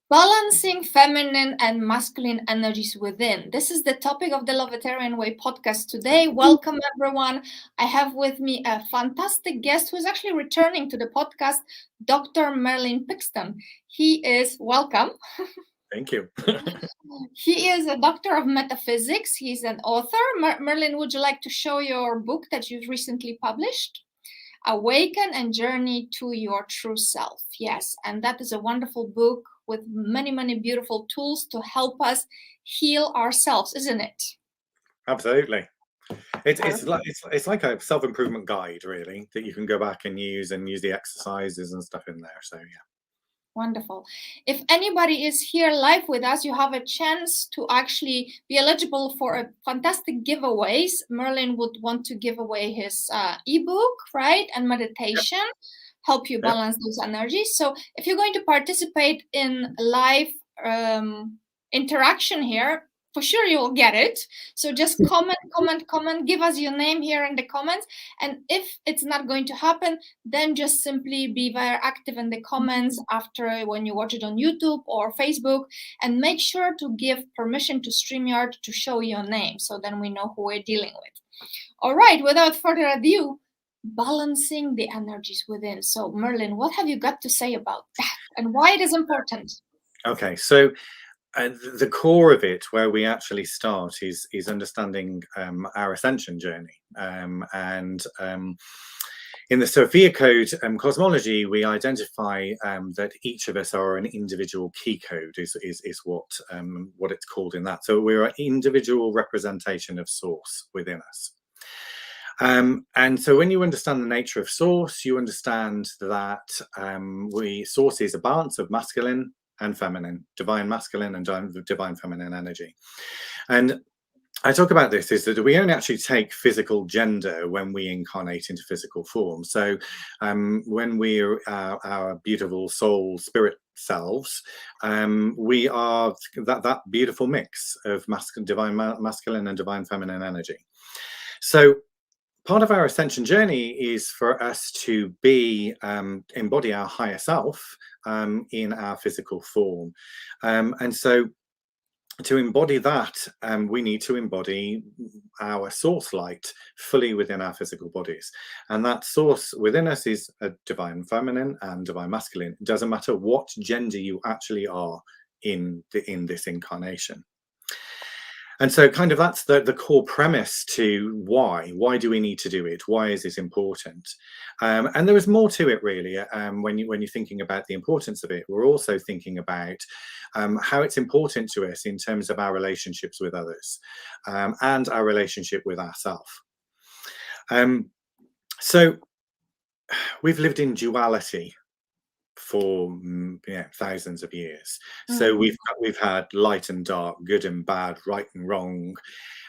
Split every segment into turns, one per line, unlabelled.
Balancing feminine and masculine energies within. This is the topic of the Lovetarian Way podcast today. Welcome, everyone. I have with me a fantastic guest who is actually returning to the podcast, Dr. Merlin Pickston. He is welcome.
Thank you.
He is a doctor of metaphysics. He's an author. Merlin, would you like to show your book that you've recently published? Awaken Journey to Your True Self. Yes, and that is a wonderful book with many, many beautiful tools to help us heal ourselves, isn't it?
Absolutely. It's like a self-improvement guide, really, that you can go back and use the exercises and stuff in there. So yeah.
Wonderful. If anybody is here live with us, you have a chance to actually be eligible for a fantastic giveaways. Merlin would want to give away his ebook, right? And meditation, help you balance those energies. So if you're going to participate in live interaction here, for sure you will get it. So just comment, give us your name here in the comments. And if it's not going to happen, then just simply be very active in the comments after when you watch it on YouTube or Facebook, and make sure to give permission to StreamYard to show your name, so then we know who we're dealing with. All right, without further ado, balancing the energies within. So Merlin, what have you got to say about that and why it is important?
Okay, so the core of it, where we actually start, is understanding our ascension journey. In the Sophia Code cosmology, we identify that each of us are an individual key code, is what it's called in that. So we're an individual representation of Source within us. And so when you understand the nature of Source, you understand that Source is a balance of masculine and feminine, divine masculine and divine feminine energy. And I talk about this is that we only actually take physical gender when we incarnate into physical form. So when we're our beautiful soul spirit selves, we are that beautiful mix of divine masculine and divine feminine energy. So part of our ascension journey is for us to embody our higher self in our physical form. And so to embody that, we need to embody our source light fully within our physical bodies. And that source within us is a divine feminine and divine masculine. It doesn't matter what gender you actually are in this incarnation. And so kind of that's the core premise to why do we need to do it? Why is it important? And there is more to it, really. When you're thinking about the importance of it, we're also thinking about how it's important to us in terms of our relationships with others and our relationship with ourselves. So we've lived in duality for thousands of years. So we've had light and dark, good and bad, right and wrong,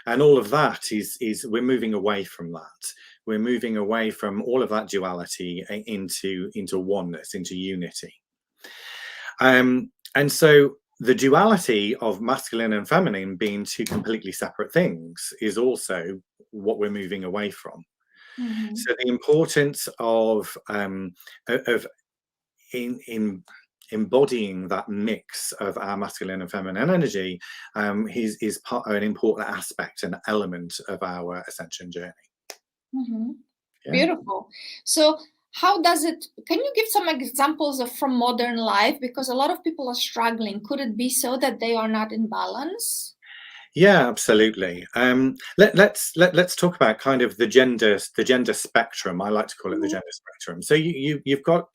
and all of that is we're moving away from that. We're moving away from all of that duality into oneness, into unity. And so the duality of masculine and feminine being two completely separate things is also what we're moving away from. So the importance of in embodying that mix of our masculine and feminine energy is an important aspect and element of our ascension journey.
Yeah. Beautiful. So how does it, can you give some examples from modern life? Because a lot of people are struggling. Could it be so that they are not in balance?
Yeah, absolutely. Let's talk about kind of the gender spectrum. I like to call it the gender spectrum. So you've got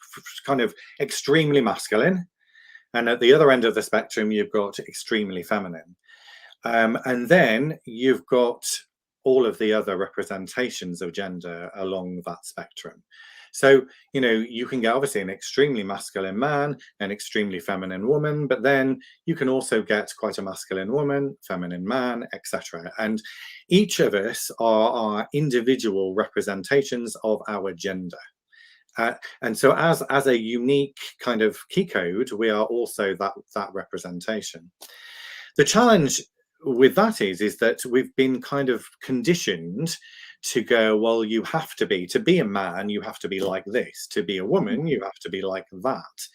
kind of extremely masculine, and at the other end of the spectrum you've got extremely feminine, and then you've got all of the other representations of gender along that spectrum. So, you can get obviously an extremely masculine man, an extremely feminine woman, but then you can also get quite a masculine woman, feminine man, etc. And each of us are our individual representations of our gender. And so as a unique kind of key code, we are also that representation. The challenge with that is that we've been kind of conditioned to go, well, you have to be a man, you have to be like this. To be a woman, you have to be like that.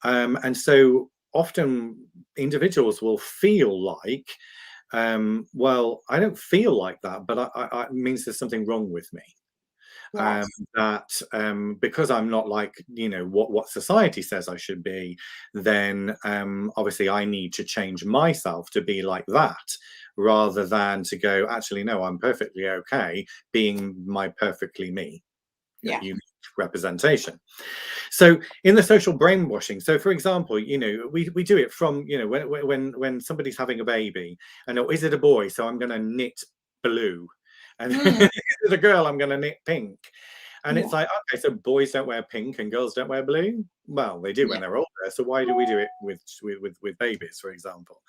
And so often individuals will feel like, well, I don't feel like that, but it means there's something wrong with me.
Yes.
That because I'm not like, what society says I should be, then obviously I need to change myself to be like that, rather than to go, actually, no, I'm perfectly okay being my perfectly me,
Yeah.
unique representation. So in the social brainwashing, so for example, we do it from, when somebody's having a baby, and oh, is it a boy? So I'm going to knit blue. And is it a girl? I'm going to knit pink. And it's like, okay, so boys don't wear pink and girls don't wear blue. Well, they do when they're older. So why do we do it with babies, for example?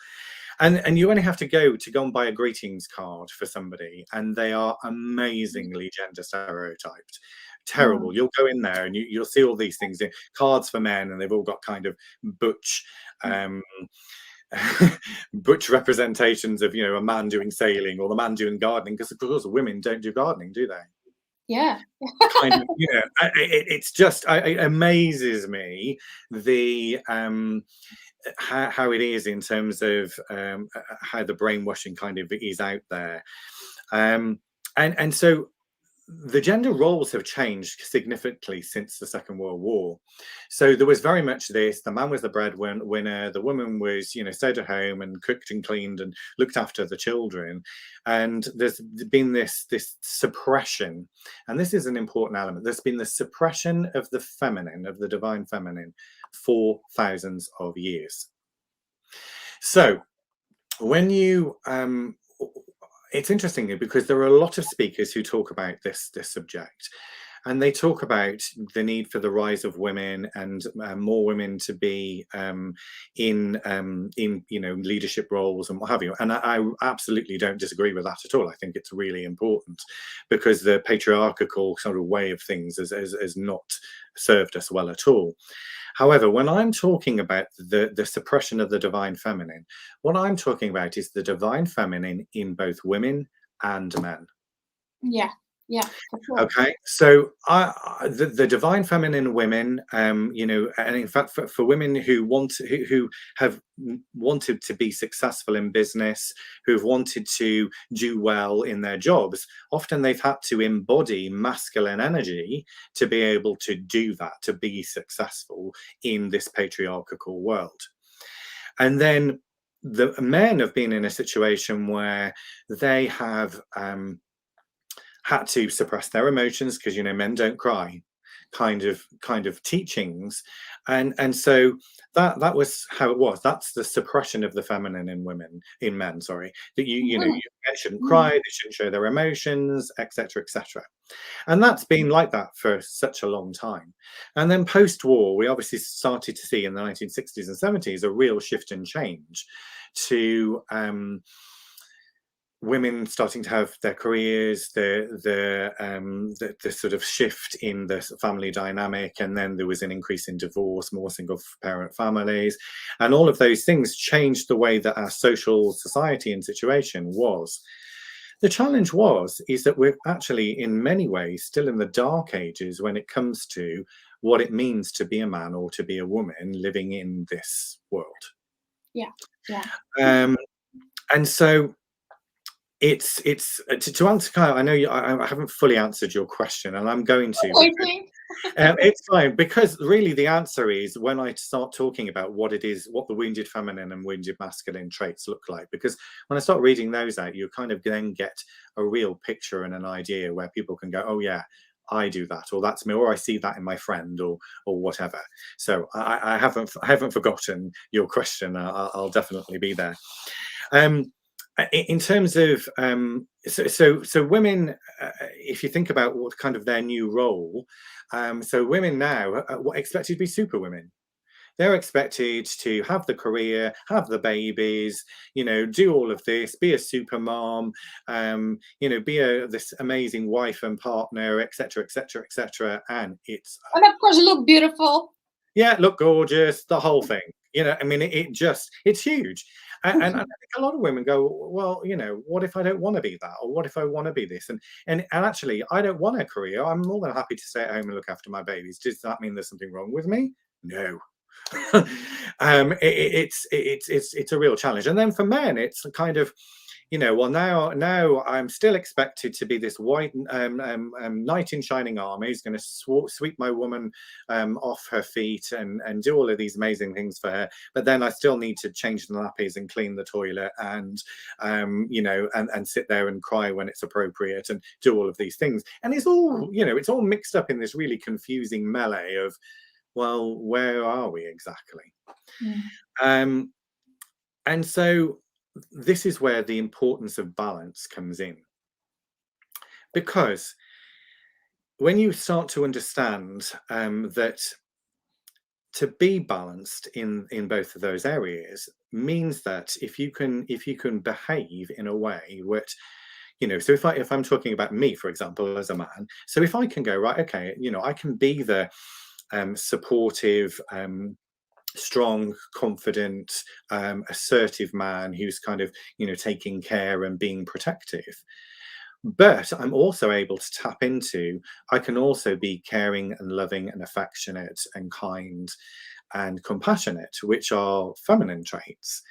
And you only have to go and buy a greetings card for somebody, and they are amazingly gender stereotyped. Terrible. You'll go in there and you'll see all these things, cards for men, and they've all got kind of butch butch representations of, a man doing sailing or the man doing gardening, because of course women don't do gardening, do they?
Yeah.
Kind of, it's just, it amazes me the how it is in terms of how the brainwashing kind of is out there, and so the gender roles have changed significantly since the Second World War. So there was very much this: the man was the breadwinner, the woman was, stayed at home and cooked and cleaned and looked after the children. And there's been this suppression, and this is an important element. There's been the suppression of the feminine, of the divine feminine, for thousands of years. So when you it's interesting because there are a lot of speakers who talk about this subject, and they talk about the need for the rise of women and more women to be in leadership roles and what have you. And I absolutely don't disagree with that at all. I think it's really important, because the patriarchal sort of way of things has not served us well at all. However, when I'm talking about the suppression of the divine feminine, what I'm talking about is the divine feminine in both women and men.
Yeah, for sure.
Okay, so the divine feminine women, and in fact, for women who have wanted to be successful in business, who've wanted to do well in their jobs, often they've had to embody masculine energy to be able to do that, to be successful in this patriarchal world. And then the men have been in a situation where they have had to suppress their emotions, because men don't cry, kind of teachings, and so that was how it was. That's the suppression of the feminine in men, sorry, that men shouldn't cry, they shouldn't show their emotions, etc., etc. And that's been like that for such a long time. And then post-war, we obviously started to see in the 1960s and 70s a real shift and change to women starting to have their careers, the sort of shift in the family dynamic, and then there was an increase in divorce, more single parent families, and all of those things changed the way that our social society and situation was. The challenge is that we're actually in many ways still in the dark ages when it comes to what it means to be a man or to be a woman living in this world. And so it's to answer, Kyle, I know I haven't fully answered your question, and I'm going to. It's fine, because really the answer is when I start talking about what the wounded feminine and wounded masculine traits look like, because when I start reading those out, you kind of then get a real picture and an idea where people can go, oh yeah, I do that, or that's me, or I see that in my friend, or whatever. So I haven't forgotten your question. I'll definitely be there. In terms of so women, if you think about what kind of their new role, so women now are expected to be superwomen. They're expected to have the career, have the babies, do all of this, be a super mom, be this amazing wife and partner, etc., etc., etc. And
of course look beautiful.
Yeah, look gorgeous, the whole thing. I mean, it's huge. And I think a lot of women go, well, what if I don't want to be that? Or what if I want to be this? And actually, I don't want a career. I'm more than happy to stay at home and look after my babies. Does that mean there's something wrong with me? No. It's a real challenge. And then for men, it's kind of, well, now I'm still expected to be this white knight in shining armor who's going to sweep my woman off her feet and do all of these amazing things for her. But then I still need to change the nappies and clean the toilet and and sit there and cry when it's appropriate and do all of these things. And it's all it's all mixed up in this really confusing melee of, well, where are we exactly? And so this is where the importance of balance comes in, because when you start to understand that to be balanced in both of those areas means that if you can behave in a way which, so if I'm talking about me, for example, as a man, so if I can go, right, okay, I can be the supportive, strong, confident, assertive man who's kind of taking care and being protective, but I'm also able to tap into, I can also be caring and loving and affectionate and kind and compassionate, which are feminine traits,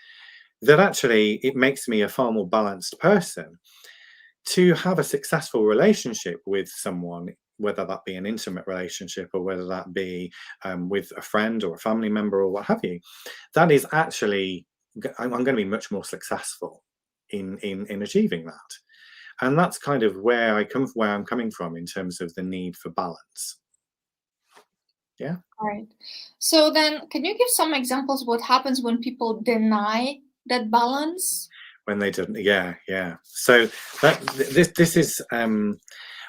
that actually it makes me a far more balanced person to have a successful relationship with someone, whether that be an intimate relationship or whether that be with a friend or a family member or what have you. That is actually, I'm going to be much more successful in achieving that. And that's kind of where I'm coming from in terms of the need for balance. Yeah.
All right. So then, can you give some examples what happens when people deny that balance?
When they don't, yeah. So this is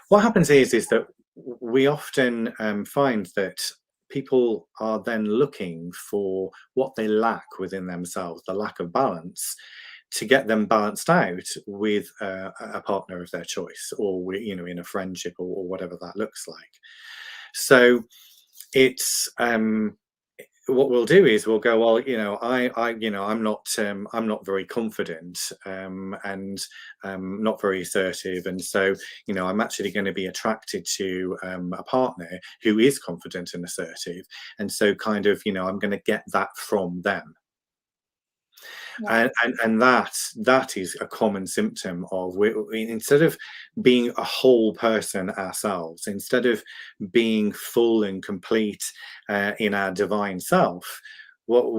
what happens is that we often find that people are then looking for what they lack within themselves, the lack of balance, to get them balanced out with a partner of their choice, or in a friendship or whatever that looks like. So it's what we'll do is we'll go, well, I'm not very confident and not very assertive, and so I'm actually going to be attracted to a partner who is confident and assertive, and so kind of I'm going to get that from them. Yeah. And that is a common symptom of, instead of being a whole person ourselves, instead of being full and complete in our divine self, what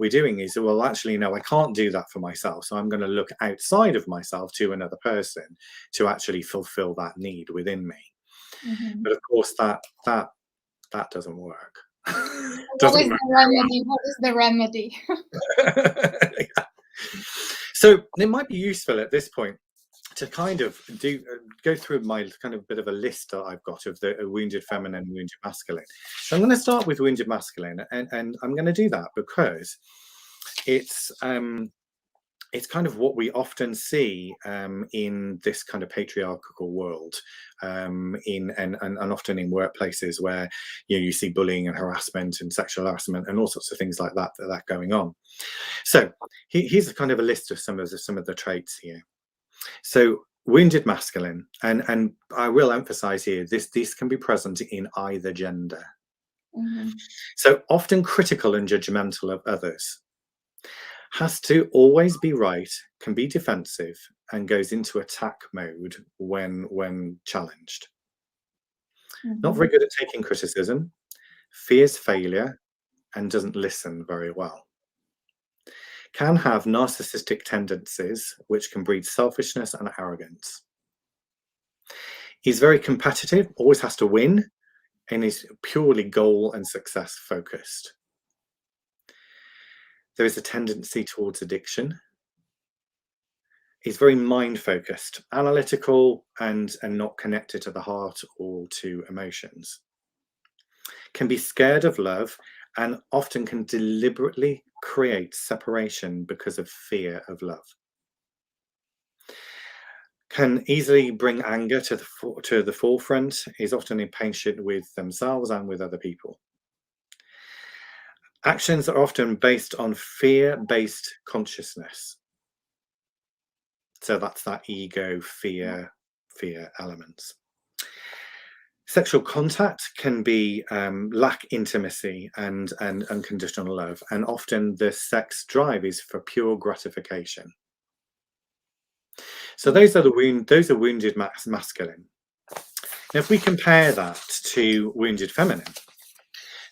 we're doing is, well, actually, no, I can't do that for myself, so I'm going to look outside of myself to another person to actually fulfill that need within me. But of course, that doesn't work.
What is the remedy?
Yeah. So it might be useful at this point to kind of go through my kind of bit of a list that I've got of the wounded feminine, wounded masculine. So I'm going to start with wounded masculine, and I'm going to do that because it's kind of what we often see in this kind of patriarchal world, and often in workplaces where you see bullying and harassment and sexual harassment and all sorts of things like that going on. So here's a kind of a list of some of the traits here. So wounded masculine, and I will emphasize here, this can be present in either gender. So often critical and judgmental of others, has to always be right, can be defensive, and goes into attack mode when challenged. Not very good at taking criticism, fears failure, and doesn't listen very well. Can have narcissistic tendencies, which can breed selfishness and arrogance. He's very competitive, always has to win, and is purely goal and success focused. There is a tendency towards addiction. He's very mind focused, analytical, and not connected to the heart or to emotions. Can be scared of love, and often can deliberately create separation because of fear of love. Can easily bring anger to the forefront, is often impatient with themselves and with other people. Actions are often based on fear-based consciousness. So that's that ego, fear elements. Sexual contact can be lack intimacy and unconditional love, and often the sex drive is for pure gratification. So those are wounded masculine. Now, if we compare that to wounded feminine,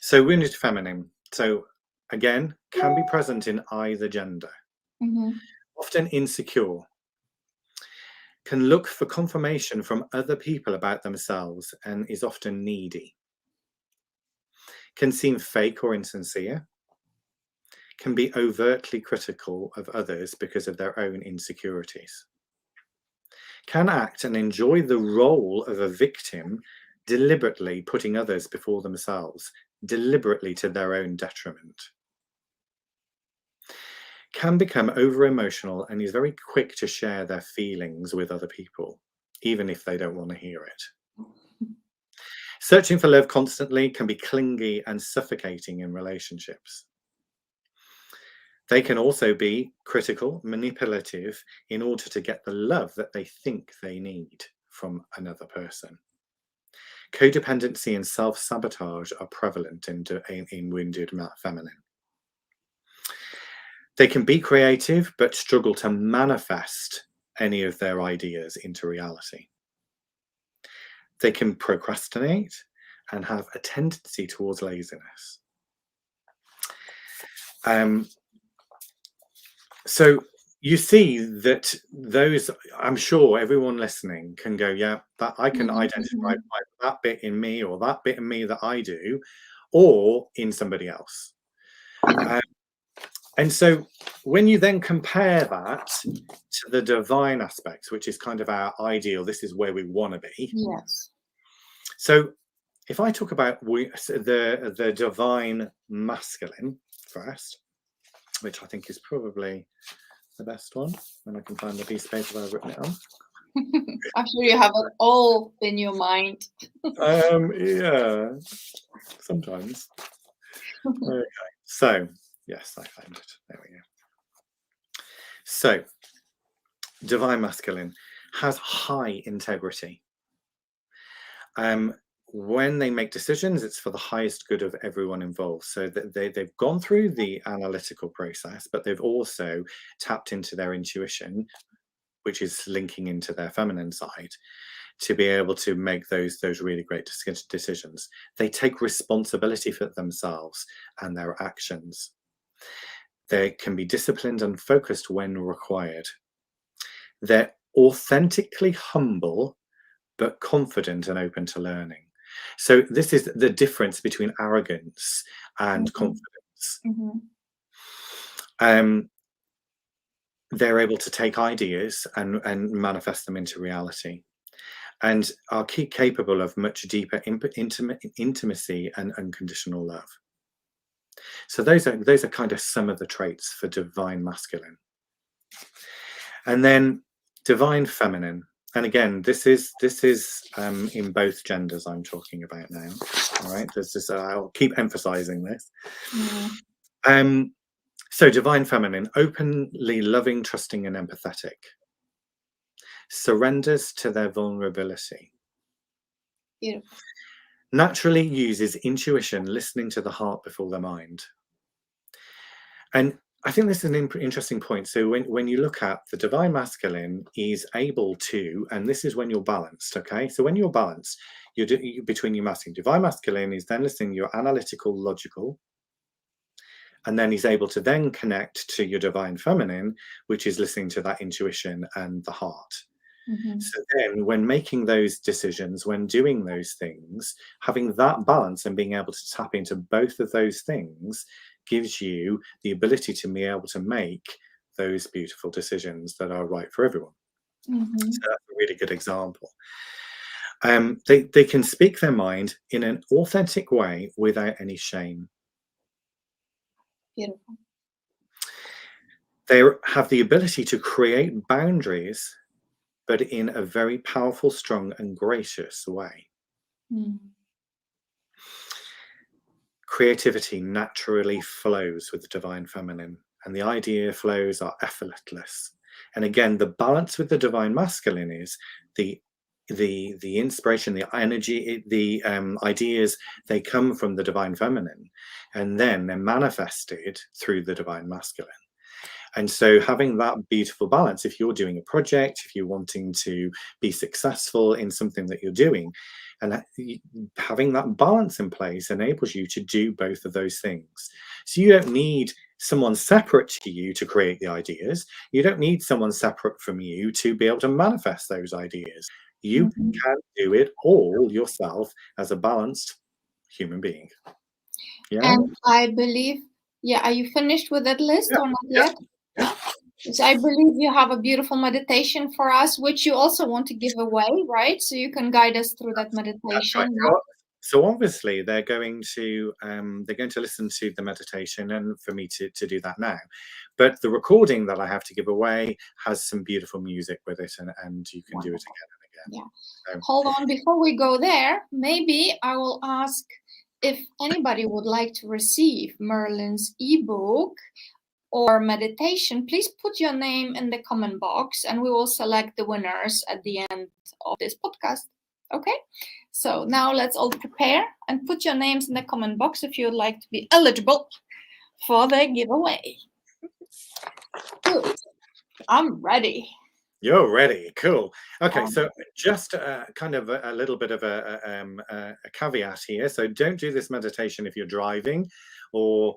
so wounded feminine, so again, can be present in either gender. Often insecure, can look for confirmation from other people about themselves, and is often needy. Can seem fake or insincere. Can be overtly critical of others because of their own insecurities. Can act and enjoy the role of a victim, deliberately putting others before themselves, deliberately to their own detriment. Can become over-emotional and is very quick to share their feelings with other people, even if they don't want to hear it. Searching for love constantly, can be clingy and suffocating in relationships. They can also be critical, manipulative in order to get the love that they think they need from another person. Codependency and self-sabotage are prevalent in wounded feminine. They can be creative but struggle to manifest any of their ideas into reality. They can procrastinate and have a tendency towards laziness. So you see that those, I'm sure everyone listening can go, yeah, that I can identify that bit in me, or that bit in me that I do, or in somebody else. And so when you then compare that to the divine aspects, which is kind of our ideal, this is where we want to be.
Yes.
So if I talk about the divine masculine first, which I think is probably the best one, when I can find the piece of paper that I've written it on.
I'm sure you have it all in your mind.
Yeah, sometimes. Okay, so yes, I found it. There we go. So, divine masculine has high integrity. When they make decisions, it's for the highest good of everyone involved. So that they've gone through the analytical process, but they've also tapped into their intuition, which is linking into their feminine side, to be able to make those really great decisions. They take responsibility for themselves and their actions. They can be disciplined and focused when required. They're authentically humble, but confident and open to learning. So this is the difference between arrogance and confidence. They're able to take ideas and manifest them into reality, and are capable of much deeper intimacy and unconditional love. So those are kind of some of the traits for divine masculine. And then divine feminine. And again, this is in both genders I'm talking about now. All right, there's this. I'll keep emphasizing this. So divine feminine, openly loving, trusting, and empathetic. Surrenders to their vulnerability.
Beautiful.
Naturally uses intuition, listening to the heart before the mind. And I think this is an interesting point. So when you look at the divine masculine, is able to, and this is when you're balanced, okay? So when you're balanced, you're between your masculine. Divine masculine is then listening, you're analytical, logical, and then he's able to then connect to your divine feminine, which is listening to that intuition and the heart. So then when making those decisions, when doing those things, having that balance and being able to tap into both of those things gives you the ability to be able to make those beautiful decisions that are right for everyone. So that's a really good example. They can speak their mind in an authentic way without any shame.
Beautiful.
They have the ability to create boundaries, but in a very powerful, strong, and gracious way. Creativity naturally flows with the divine feminine, and the idea flows are effortless. And again, the balance with the divine masculine is the the inspiration, the energy, the ideas, they come from the divine feminine, and then they're manifested through the divine masculine. And so having that beautiful balance, if you're doing a project, if you're wanting to be successful in something that you're doing, and having that balance in place enables you to do both of those things. So you don't need someone separate to you to create the ideas. You don't need someone separate from you to be able to manifest those ideas. You can do it all yourself as a balanced human being. Yeah.
And I believe, are you finished with that list or not yet?
Yeah.
So I believe you have a beautiful meditation for us, which you also want to give away, right? So you can guide us through that meditation.
Right. So obviously they're going to listen to the meditation, and for me to do that now. But the recording that I have to give away has some beautiful music with it, and you can do it again and again.
Yeah. So, hold on, before we go there, maybe I will ask if anybody would like to receive Merlin's ebook or meditation. Please put your name in the comment box, and we will select the winners at the end of this podcast. Okay, so now let's all prepare and put your names in the comment box if you would like to be eligible for the giveaway. Good. I'm ready.
You're ready. Cool. Okay, so just kind of a little bit of a caveat here. So don't do this meditation if you're driving or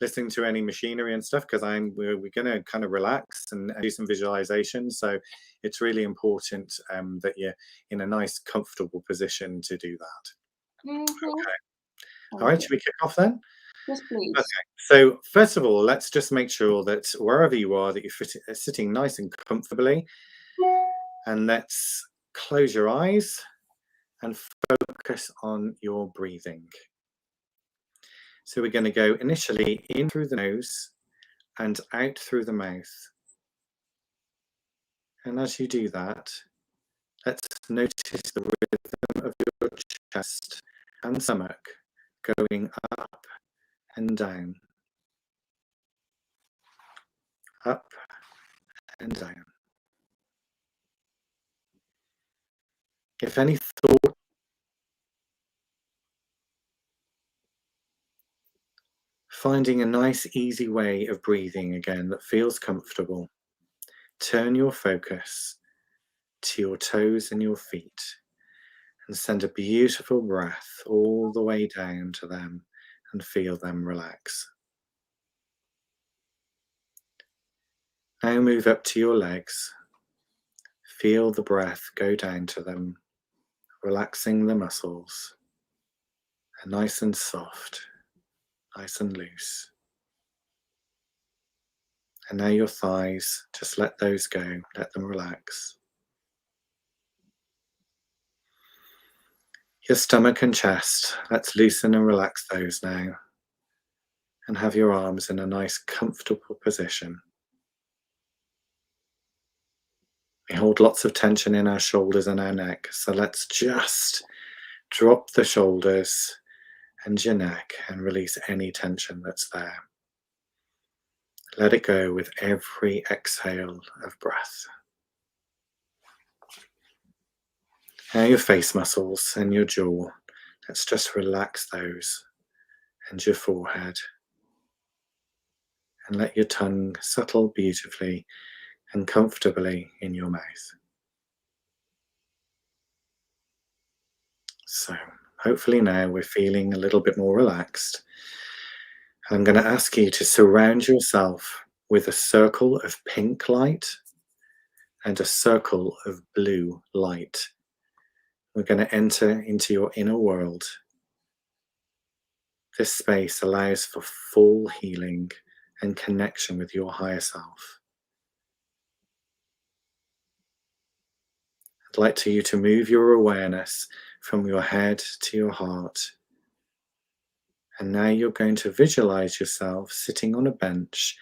listening to any machinery and stuff, because we're going to kind of relax and do some visualization. So it's really important that you're in a nice, comfortable position to do that. Okay. All right. Should we kick off then?
Yes, please.
Okay, so first of all, let's just make sure that wherever you are, that you're sitting nice and comfortably, and let's close your eyes and focus on your breathing. So we're going to go initially in through the nose and out through the mouth. And as you do that, let's notice the rhythm of your chest and stomach going up and down, up and down. If any thought finding a nice easy way of breathing again that feels comfortable, turn your focus to your toes and your feet and send a beautiful breath all the way down to them and feel them relax. Now move up to your legs. Feel the breath go down to them, relaxing the muscles. They're nice and soft, nice and loose. And now your thighs, just let those go, let them relax. Your stomach and chest, let's loosen and relax those now. And have your arms in a nice comfortable position. We hold lots of tension in our shoulders and our neck, so let's just drop the shoulders and your neck and release any tension that's there. Let it go with every exhale of breath. Now your face muscles and your jaw, let's just relax those, and your forehead. And let your tongue settle beautifully and comfortably in your mouth. So hopefully now we're feeling a little bit more relaxed. I'm going to ask you to surround yourself with a circle of pink light and a circle of blue light. We're going to enter into your inner world. This space allows for full healing and connection with your higher self. I'd like you to move your awareness from your head to your heart. And now you're going to visualize yourself sitting on a bench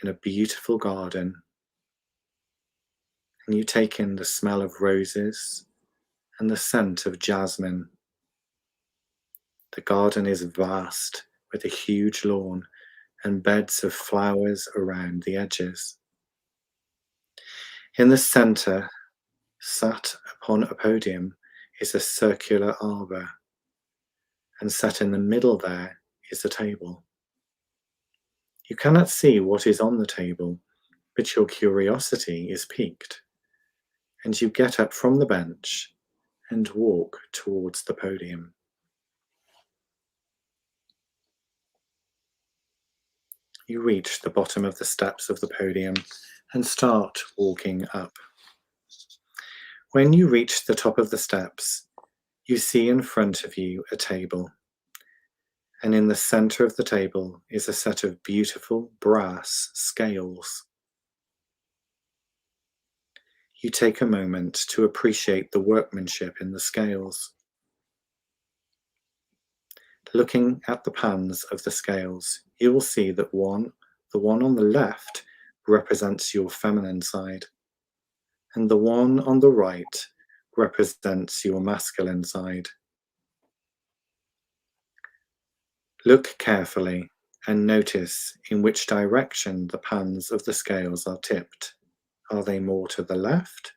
in a beautiful garden. And you take in the smell of roses and the scent of jasmine. The garden is vast with a huge lawn and beds of flowers around the edges. In the center Sat upon a podium is a circular arbor, and set in the middle there is a table. You cannot see what is on the table, but your curiosity is piqued, and you get up from the bench and walk towards the podium. You reach the bottom of the steps of the podium and start walking up. When you reach the top of the steps, you see in front of you a table, and in the center of the table is a set of beautiful brass scales. You take a moment to appreciate the workmanship in the scales. Looking at the pans of the scales, you will see that the one on the left represents your feminine side, and the one on the right represents your masculine side. Look carefully and notice in which direction the pans of the scales are tipped. Are they more to the left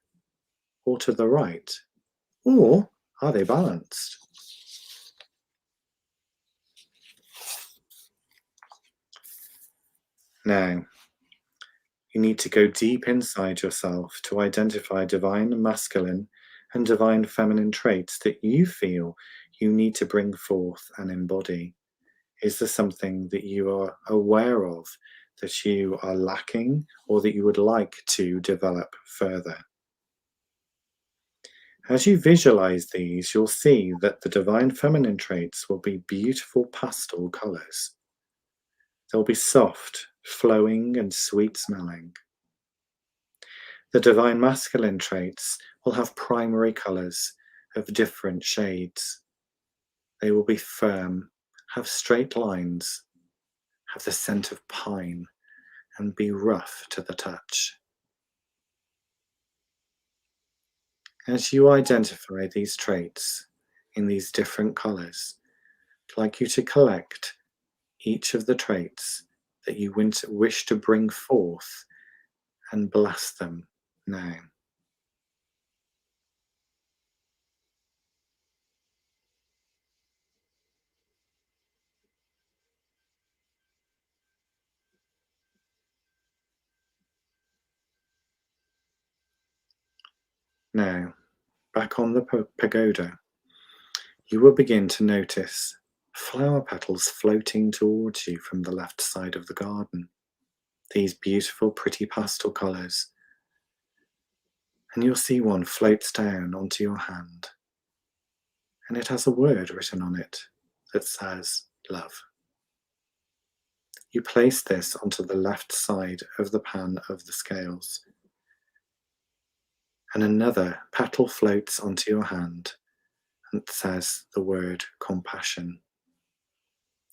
or to the right? Or are they balanced? Now, you need to go deep inside yourself to identify divine masculine and divine feminine traits that you feel you need to bring forth and embody. Is there something that you are aware of that you are lacking or that you would like to develop further? As you visualize these, you'll see that the divine feminine traits will be beautiful pastel colors. They'll be soft, flowing, and sweet smelling. The divine masculine traits will have primary colors of different shades. They will be firm, have straight lines, have the scent of pine, and be rough to the touch. As you identify these traits in these different colors, I'd like you to collect each of the traits that you wish to bring forth and bless them now. Now, back on the pagoda, you will begin to notice flower petals floating towards you from the left side of the garden. These beautiful, pretty pastel colours. And you'll see one floats down onto your hand, and it has a word written on it that says love. You place this onto the left side of the pan of the scales, and another petal floats onto your hand and says the word compassion.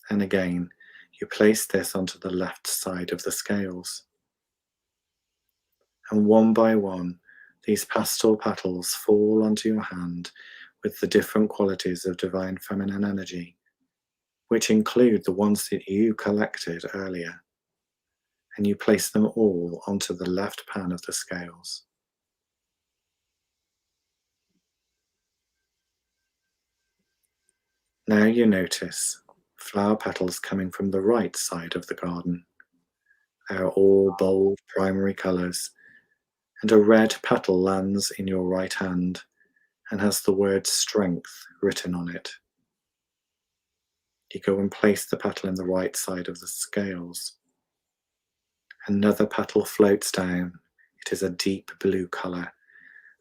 And again, you place this onto the left side of the scales. And one by one, these pastel petals fall onto your hand with the different qualities of divine feminine energy, which include the ones that you collected earlier. And you place them all onto the left pan of the scales. Now you notice flower petals coming from the right side of the garden. They are all bold primary colours, and a red petal lands in your right hand and has the word strength written on it. You go and place the petal in the right side of the scales. Another petal floats down. It is a deep blue colour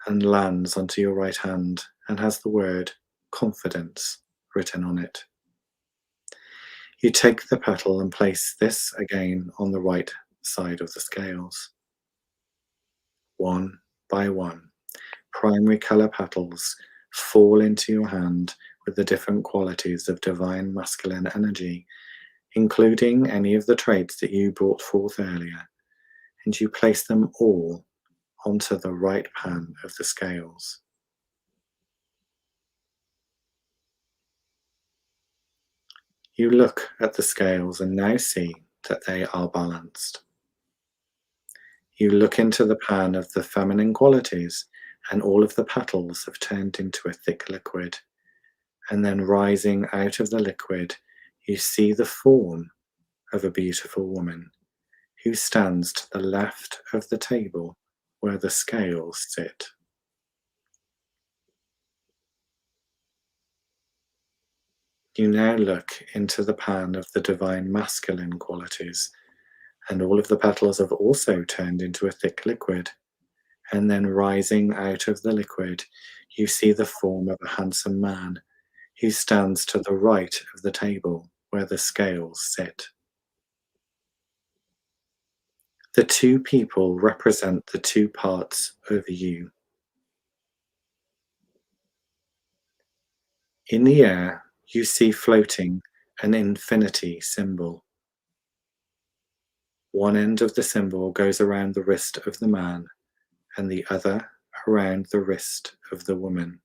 and lands onto your right hand and has the word confidence written on it. You take the petal and place this again on the right side of the scales. One by one, primary colour petals fall into your hand with the different qualities of divine masculine energy, including any of the traits that you brought forth earlier, and you place them all onto the right pan of the scales. You look at the scales and now see that they are balanced. You look into the pan of the feminine qualities and all of the petals have turned into a thick liquid. And then rising out of the liquid, you see the form of a beautiful woman who stands to the left of the table where the scales sit. You now look into the pan of the divine masculine qualities, and all of the petals have also turned into a thick liquid. And then rising out of the liquid, you see the form of a handsome man who stands to the right of the table where the scales sit. The two people represent the two parts of you. In the air, you see floating an infinity symbol. One end of the symbol goes around the wrist of the man, and the other around the wrist of the woman.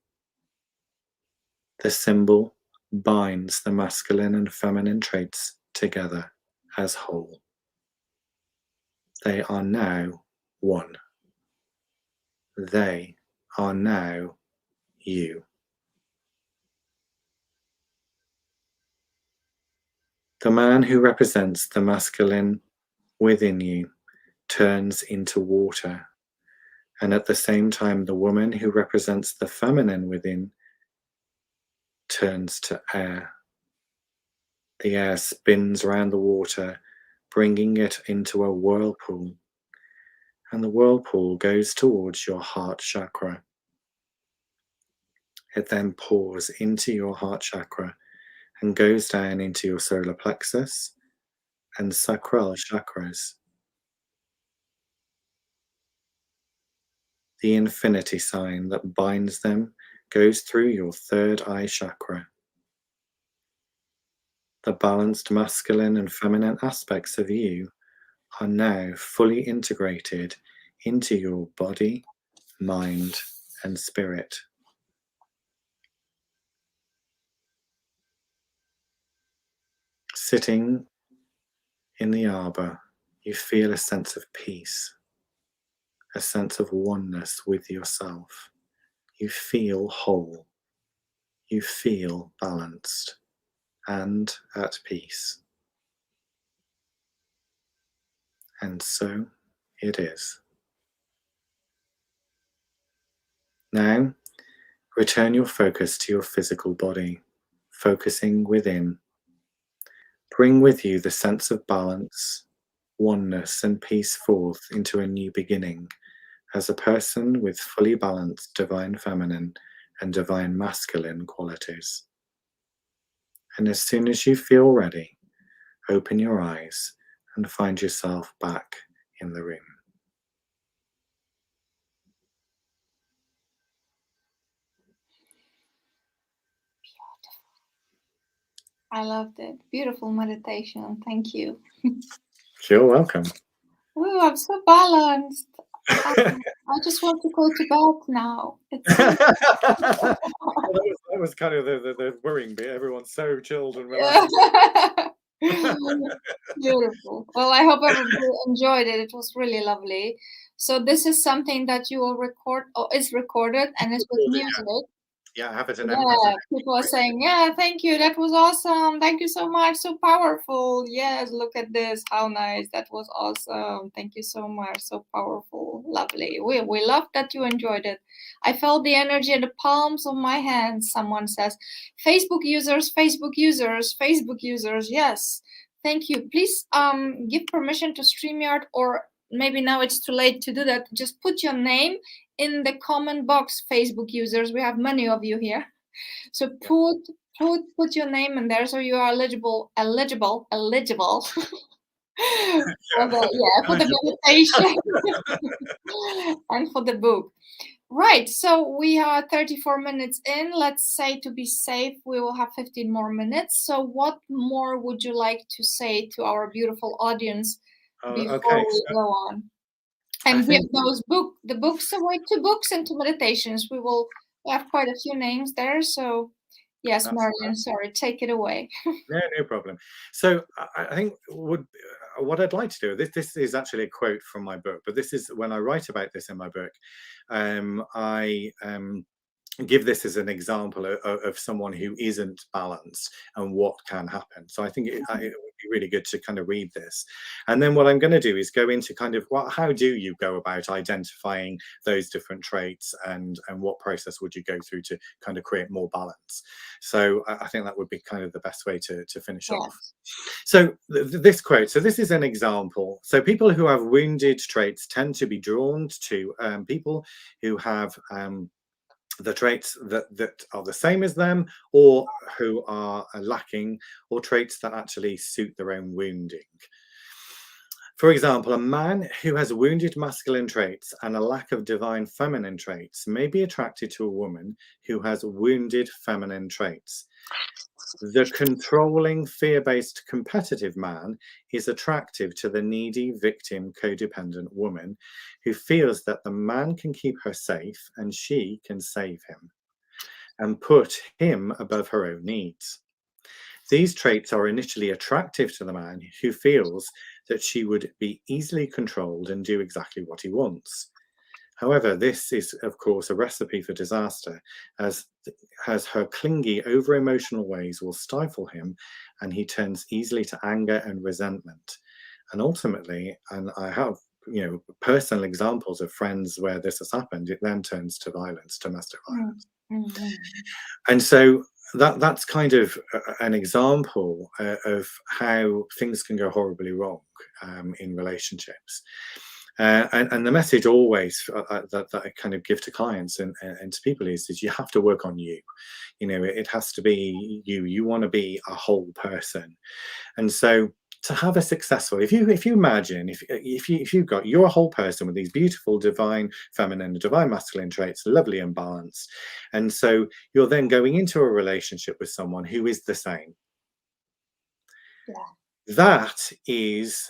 The symbol binds the masculine and feminine traits together as whole. They are now one. They are now you. The man who represents the masculine within you turns into water, and at the same time the woman who represents the feminine within turns to air. The air spins around the water, bringing it into a whirlpool, and the whirlpool goes towards your heart chakra. It then pours into your heart chakra and goes down into your solar plexus and sacral chakras. The infinity sign that binds them goes through your third eye chakra. The balanced masculine and feminine aspects of you are now fully integrated into your body, mind, and spirit. Sitting in the arbor, you feel a sense of peace, a sense of oneness with yourself. You feel whole. You feel balanced and at peace. And so it is. Now, return your focus to your physical body, focusing within. Bring with you the sense of balance, oneness, and peace forth into a new beginning as a person with fully balanced divine feminine and divine masculine qualities. And as soon as you feel ready, open your eyes and find yourself back in the room.
I loved it. Beautiful meditation. Thank you.
You're welcome.
Oh, I'm so balanced. I just want to go to bed now. It's so
that was kind of the worrying bit. Everyone's so chilled and relaxed.
Beautiful. Well, I hope everybody enjoyed it. It was really lovely. So this is something that you will record, or is recorded, and it's with music.
Yeah, I have it in
Yeah, people are saying, yeah, thank you. That was awesome. Thank you so much. So powerful. Yes, look at this. How nice. That was awesome. Thank you so much. So powerful. Lovely. We love that you enjoyed it. I felt the energy in the palms of my hands. Someone says, Facebook users, Facebook users, Facebook users. Yes. Thank you. Please give permission to StreamYard, or maybe now it's too late to do that. Just put your name in the comment box, Facebook users. We have many of you here, so put your name in there, so you are eligible for the meditation and for the book. Right, so we are 34 minutes in. Let's say, to be safe, we will have 15 more minutes. So what more would you like to say to our beautiful audience before we go on? And give those the books away, to books and to meditations. We have quite a few names there. So yes, Merlin, sorry, take it away.
No problem. So I think what I'd like to do, this is actually a quote from my book, but this is when I write about this in my book, I give this as an example of someone who isn't balanced and what can happen. So I think it would be really good to kind of read this. And then what I'm going to do is go into kind of how do you go about identifying those different traits, and what process would you go through to kind of create more balance. So I think that would be kind of the best way to finish off. So this quote, so this is an example. So people who have wounded traits tend to be drawn to people who have the traits that are the same as them, or who are lacking, or traits that actually suit their own wounding. For example, a man who has wounded masculine traits and a lack of divine feminine traits may be attracted to a woman who has wounded feminine traits. The controlling, fear-based, competitive man is attractive to the needy, victim, codependent woman who feels that the man can keep her safe and she can save him and put him above her own needs. These traits are initially attractive to the man who feels that she would be easily controlled and do exactly what he wants. However, this is, of course, a recipe for disaster, as her clingy, over-emotional ways will stifle him, and he turns easily to anger and resentment. And ultimately, and I have, personal examples of friends where this has happened, it then turns to violence, domestic violence. And so that's kind of an example of how things can go horribly wrong in relationships. And the message always that I kind of give to clients and to people is you have to work on you. It has to be you. You want to be a whole person, and so to have a successful, if you imagine if you've got you're a whole person with these beautiful divine feminine and divine masculine traits, lovely and balanced, and so you're then going into a relationship with someone who is the same. Yeah. That is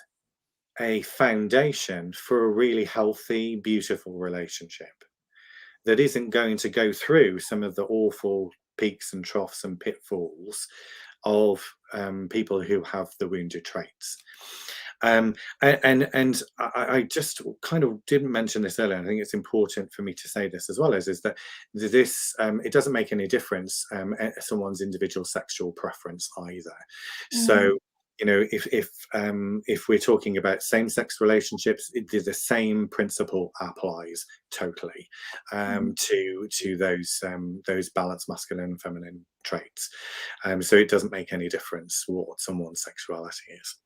a foundation for a really healthy, beautiful relationship that isn't going to go through some of the awful peaks and troughs and pitfalls of people who have the wounded traits. And I just kind of didn't mention this earlier. I think it's important for me to say this as well, is that this it doesn't make any difference someone's individual sexual preference either. So if we're talking about same-sex relationships, the same principle applies totally to those balanced masculine and feminine traits. So it doesn't make any difference what someone's sexuality is.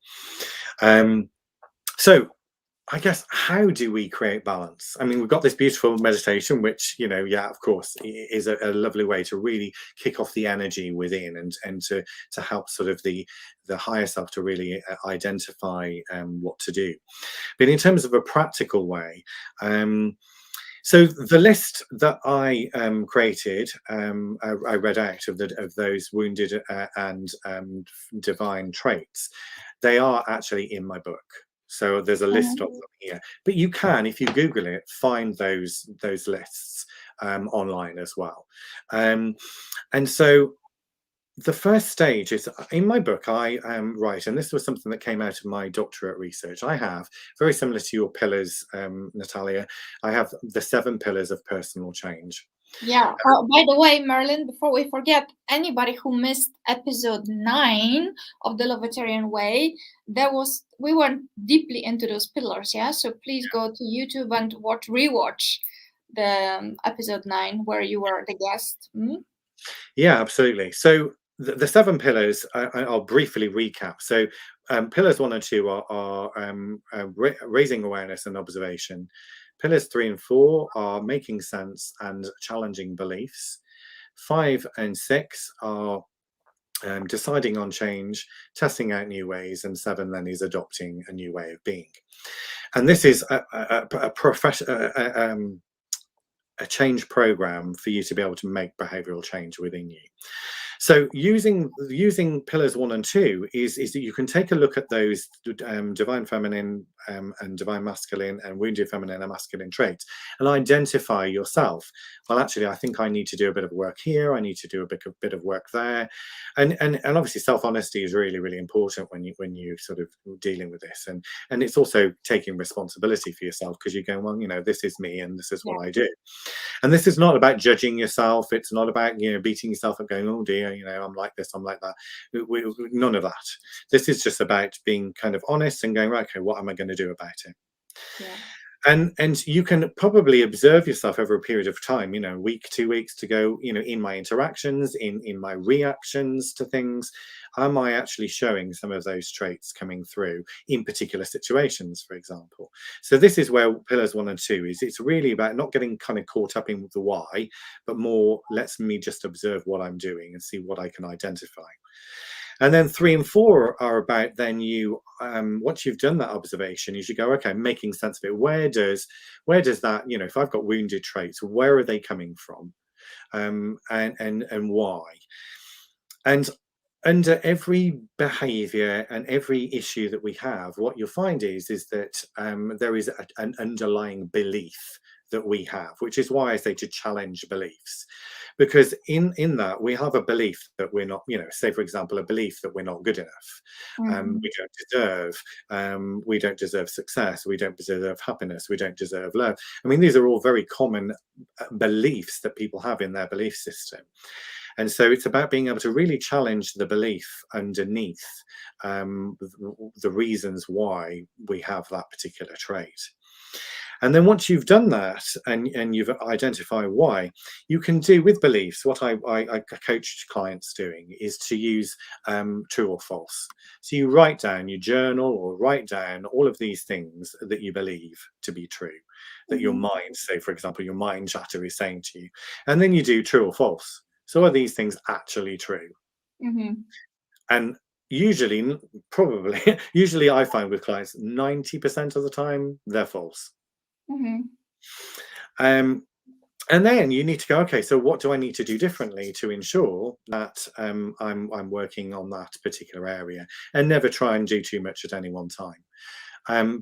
So I guess, how do we create balance? I mean, we've got this beautiful meditation, which, of course, is a lovely way to really kick off the energy within and to help sort of the higher self to really identify what to do. But in terms of a practical way, so the list that I created, I read out of those wounded and divine traits. They are actually in my book. So there's a list of them here, but you can, if you Google it, find those lists online as well. And so the first stage is in my book. I write, and this was something that came out of my doctorate research. I have, very similar to your pillars, Natalia, I have the 7 pillars of personal change.
Yeah. By the way, Merlin, before we forget, anybody who missed episode 9 of the Lovetarian Way, we went deeply into those pillars. Yeah. So please go to YouTube and rewatch the episode 9 where you were the guest.
Yeah, absolutely. So the 7 pillars, I'll briefly recap. So pillars 1 and 2 are raising awareness and observation. Pillars 3 and 4 are making sense and challenging beliefs. 5 and 6 are deciding on change, testing out new ways, and 7 then is adopting a new way of being. And this is a change program for you to be able to make behavioral change within you. So using pillars 1 and 2 is that you can take a look at those divine feminine and divine masculine and wounded feminine and masculine traits and identify yourself. Well, actually, I think I need to do a bit of work here. I need to do a bit of work there, and obviously self-honesty is really, really important when you sort of dealing with this, and it's also taking responsibility for yourself, because you're going, well, you know, this is me and this is what I do. And this is not about judging yourself. It's not about, you know, beating yourself up going, oh dear, you know, I'm like this, I'm like that. None of that. This is just about being kind of honest and going, right, okay, what am I going to do about it?
Yeah.
And you can probably observe yourself over a period of time, you know, week, 2 weeks to go, you know, in my interactions, in my reactions to things, am I actually showing some of those traits coming through in particular situations, for example? So this is where pillars 1 and 2 is. It's really about not getting kind of caught up in the why, but more lets me just observe what I'm doing and see what I can identify. And then 3 and 4 are about then you, once you've done that observation, you should go, okay, making sense of it. Where does that, you know, if I've got wounded traits, where are they coming from, and why? And under every behavior and every issue that we have, what you'll find is that there is an underlying belief that we have, which is why I say to challenge beliefs, because in that we have a belief that we're not, you know, say for example, a belief that we're not good enough, we don't deserve success, we don't deserve happiness, we don't deserve love. I mean, these are all very common beliefs that people have in their belief system. And so it's about being able to really challenge the belief underneath the reasons why we have that particular trait. And then once you've done that and you've identified why, you can do with beliefs, what I coach clients doing is to use true or false. So you write down, you journal or write down all of these things that you believe to be true, that your mind, say for example, your mind chatter is saying to you, and then you do true or false. So are these things actually true? And usually, probably, usually I find with clients, 90% of the time, they're false. And then you need to go, okay, so what do I need to do differently to ensure that I'm working on that particular area, and never try and do too much at any one time.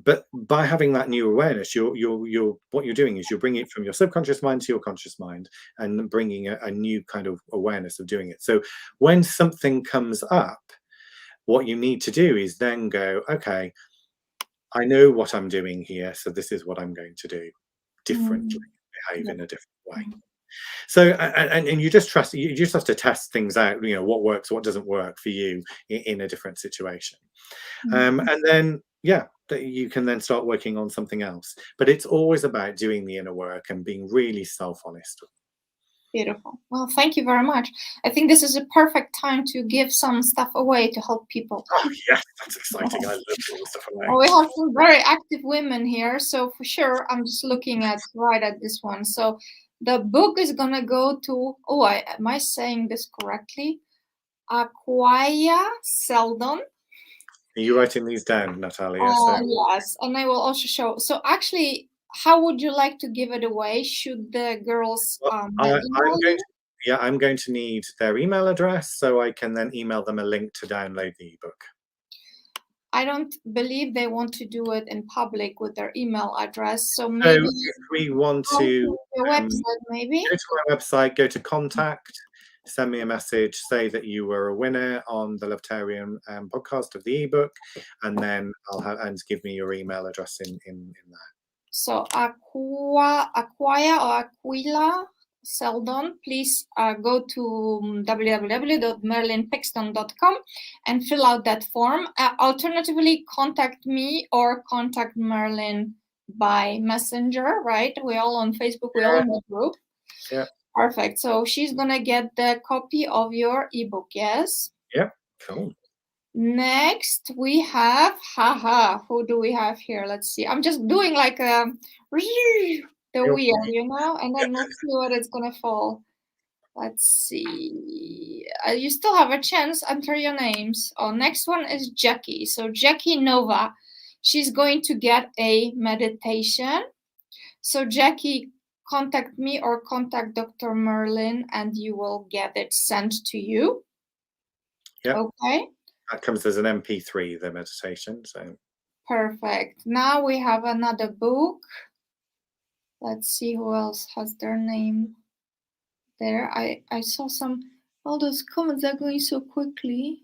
But by having that new awareness, what you're doing is you're bringing it from your subconscious mind to your conscious mind, and bringing a new kind of awareness of doing it. So when something comes up, what you need to do is then go, okay, I know what I'm doing here, so this is what I'm going to do differently, behave in a different way. So and you just trust, you just have to test things out, you know, what works, what doesn't work for you in a different situation. And then that you can then start working on something else. But it's always about doing the inner work and being really self-honest.
Beautiful. Well, thank you very much. I think this is a perfect time to give some stuff away to help people.
Oh yes, that's exciting. I love all the stuff away.
Well, we have some very active women here, so for sure, I'm just looking at this one. So the book is gonna go to, am I saying this correctly? Aquia Seldon.
Are you writing these down, Natalia?
Yes, and I will also show. So actually, how would you like to give it away? Should the girls
I'm going to need their email address, so I can then email them a link to download the ebook.
I don't believe they want to do it in public with their email address. So maybe
if we want to
your website, maybe
go to our website, go to contact, send me a message, say that you were a winner on the Lovetarian podcast of the ebook, and then and give me your email address in there.
So Aquia or Aquila Seldon, please go to www.merlinpickston.com and fill out that form. Alternatively, contact me or contact Merlin by messenger, right? We're all on Facebook, we're all in the group.
Yeah.
Perfect. So she's gonna get the copy of your ebook, yes?
Yeah, cool.
Next we have, who do we have here? Let's see. I'm just doing like the wheel, you know, and then we'll see what it's gonna fall. Let's see. You still have a chance. Enter your names. Next one is Jackie. So Jackie Nova, she's going to get a meditation. So Jackie, contact me or contact Dr. Merlin and you will get it sent to you.
Yeah.
Okay.
That comes as an MP3, the meditation. So
perfect. Now we have another book. Let's see who else has their name there. I saw all those comments are going so quickly.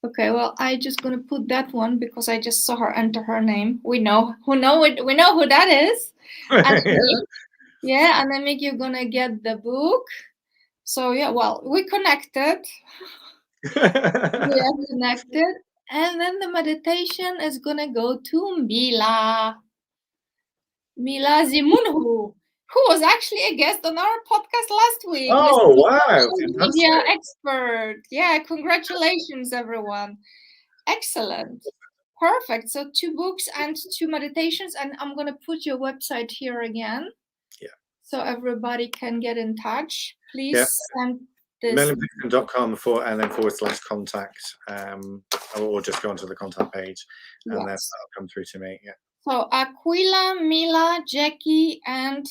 Okay, well, I just gonna put that one because I just saw her enter her name. We know who that is. And yeah, and then you're gonna get the book. So yeah, well, we connected. We are connected. And then the meditation is gonna go to Mila Zimunhu, who was actually a guest on our podcast last week.
Oh, wow.
Media expert. Yeah, congratulations, everyone. Excellent. Perfect. So 2 books and 2 meditations. And I'm going to put your website here again.
Yeah.
So everybody can get in touch. Please send this.
merlinpickston.com and then /contact, or just go onto the contact page and then that'll come through to me. Yeah.
So Aquila, Mila, Jackie, and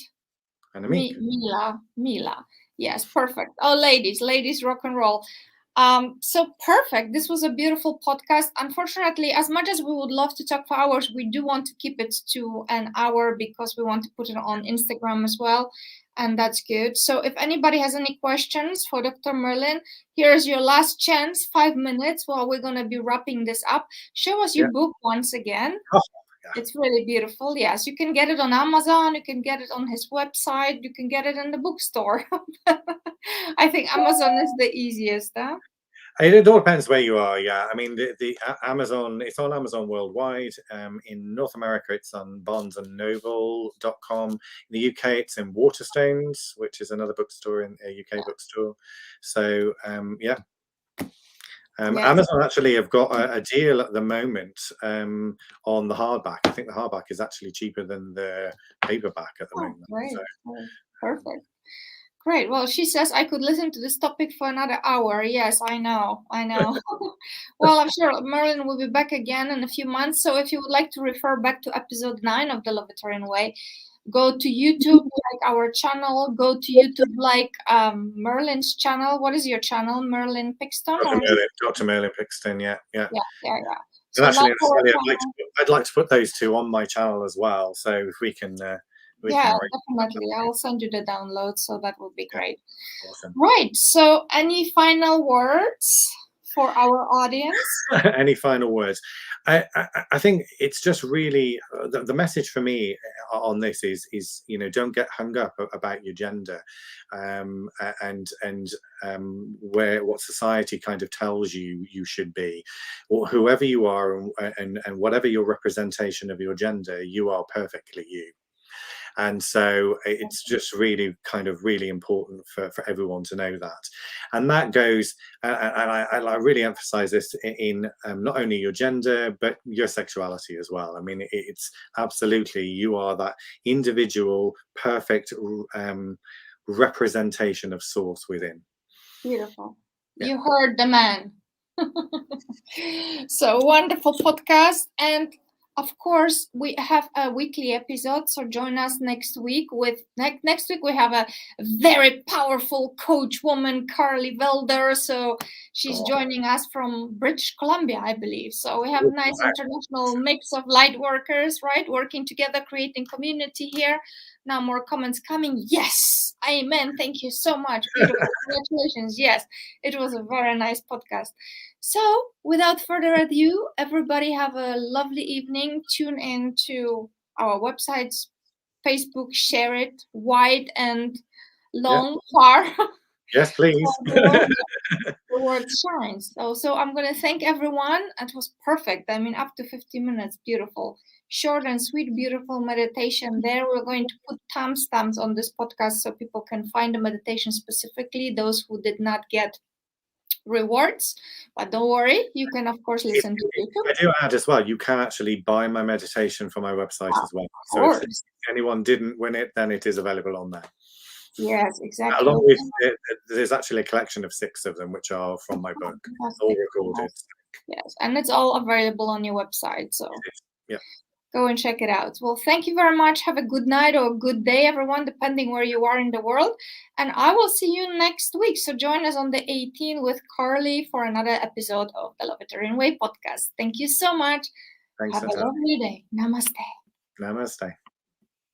Mila. Yes, perfect. Oh, ladies, rock and roll. So perfect. This was a beautiful podcast. Unfortunately, as much as we would love to talk for hours, we do want to keep it to an hour because we want to put it on Instagram as well. And that's good. So if anybody has any questions for Dr. Merlin, here's your last chance, 5 minutes while we're going to be wrapping this up. Show us your book once again. It's really beautiful. Yes, you can get it on Amazon. You can get it on his website. You can get it in the bookstore. I think Amazon is the easiest. Huh?
It all depends where you are. Yeah, I mean the Amazon. It's on Amazon worldwide. In North America, it's on BarnesandNoble.com. In the UK, it's in Waterstones, which is another bookstore in a UK bookstore. So yeah. Amazon actually have got a deal at the moment on the hardback. I think the hardback is actually cheaper than the paperback at the moment.
Great. So. Perfect. Great. Well, she says I could listen to this topic for another hour. Yes, I know. Well, I'm sure Merlin will be back again in a few months. So if you would like to refer back to episode 9 of the Lovetarian Way, go to YouTube, like our channel. Go to YouTube, like Merlin's channel. What is your channel, Merlin Pickston?
Dr. Merlin Pickston. Yeah.
So
and actually, I'd like to put those 2 on my channel as well. So if we can.
Definitely. I'll send you the download, so that would be great.
Awesome.
Right. So, any final words for our audience?
Any final words? I think it's just really the message for me on this is don't get hung up about your gender, and what society kind of tells you should be, or whoever you are, and whatever your representation of your gender, you are perfectly you. And so it's just really important for everyone to know that. And that goes, and I really emphasize this in not only your gender, but your sexuality as well. I mean, it's absolutely, you are that individual, perfect representation of source within.
Beautiful. You heard the man. So wonderful podcast. And of course, we have a weekly episode, so join us next week. Next week we have a very powerful coach woman, Carly Velder. So she's joining us from British Columbia, I believe. So we have a nice international mix of light workers, right? Working together, creating community here. Now more comments coming. Yes, amen. Thank you so much. Beautiful. Congratulations. Yes, it was a very nice podcast. So, without further ado, everybody have a lovely evening. Tune in to our websites, Facebook, share it wide and long, far.
Yes, please.
The word shines. So I'm going to thank everyone. It was perfect. I mean, up to 50 minutes. Beautiful. Short and sweet, beautiful meditation there. We're going to put timestamps on this podcast so people can find the meditation specifically, those who did not get rewards, but don't worry, you can of course listen to YouTube.
I do add as well, you can actually buy my meditation from my website as well. So if anyone didn't win it, then it is available on there.
Yes, exactly.
Along with there's actually a collection of 6 of them which are from my book, all recorded.
Yes, and it's all available on your website. So Go and check it out. Well, thank you very much. Have a good night or a good day, everyone, depending where you are in the world. And I will see you next week. So join us on the 18th with Carly for another episode of the Lovetarian Way podcast. Thank you so much.
Thanks,
Have a lovely day. Namaste.
Namaste.